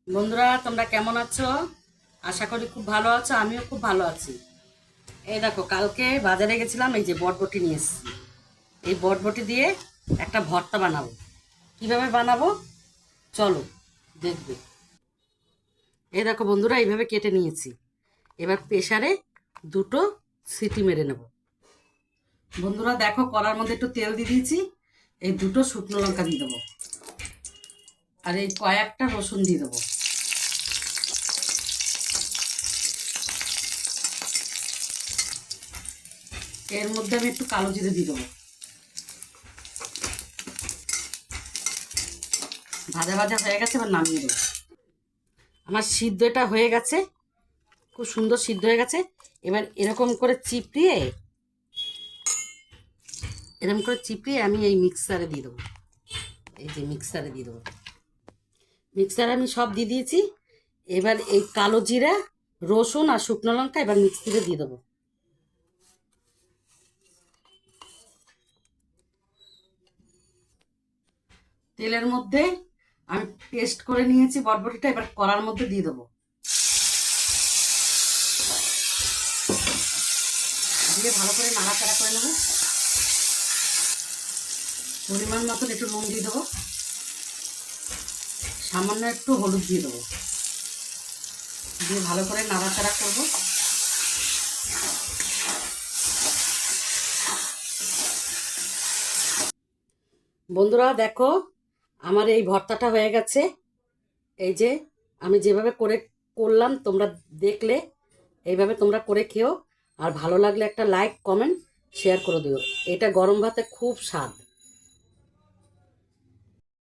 বন্ধুরা, তোমরা কেমন আছো? আশা করি খুব ভালো আছো। আমিও খুব ভালো আছি। এই দেখো, কালকে বাজারে গেছিলাম, এই যে বটবটি নিয়ে এসেছি। এই বটবটি দিয়ে একটা ভর্তা বানাবো। কিভাবে বানাবো চলো দেখবে। এই দেখো বন্ধুরা, এইভাবে কেটে নিয়েছি। এবার প্রেসারে দুটো সিটি মেরে নেব। বন্ধুরা দেখো, কড়ার মধ্যে একটু তেল দিয়ে দিয়েছি। এই দুটো শুকনো লঙ্কা দিয়ে দেবো, আর এই কয়েকটা রসুন দিয়ে দেবো। এর মধ্যে আমি একটু কালো জিরে দিয়ে দেবো। ভাজা ভাজা হয়ে গেছে, এবার নামিয়ে দেবো। আমার সিদ্ধটা হয়ে গেছে, খুব সুন্দর সিদ্ধ হয়ে গেছে। এবার এরকম করে চিপড়িয়ে আমি এই মিক্সারে দিয়ে দেবো। এই যে মিক্সারে দিয়ে দেবো। মিক্সারে আমি সব দিয়ে দিয়েছি। এবার এই কালো জিরা, রসুন আর শুকনো লঙ্কা এবার মিক্সিতে দিয়ে দেবো। তেলের মধ্যে আমি পেস্ট করে নিয়েছি বটবটিটা, এবার কড়ার মধ্যে দিয়ে দেবো। দিয়ে ভালো করে নাড়াচাড়া করে নেবো। পরিমাণ মতন একটু নুন দিয়ে দেবো, সামান্য একটু হলুদ দিয়ে দেবো। দিয়ে ভালো করে নাড়াচাড়া করবো। বন্ধুরা দেখো, আমার এই ভর্তাটা হয়ে গেছে। এই যে আমি যেভাবে করলাম তোমরা দেখলে, এইভাবে তোমরা করে খেও। আর ভালো লাগলে একটা লাইক, কমেন্ট, শেয়ার করে দিও। এটা গরম ভাতে খুব স্বাদ।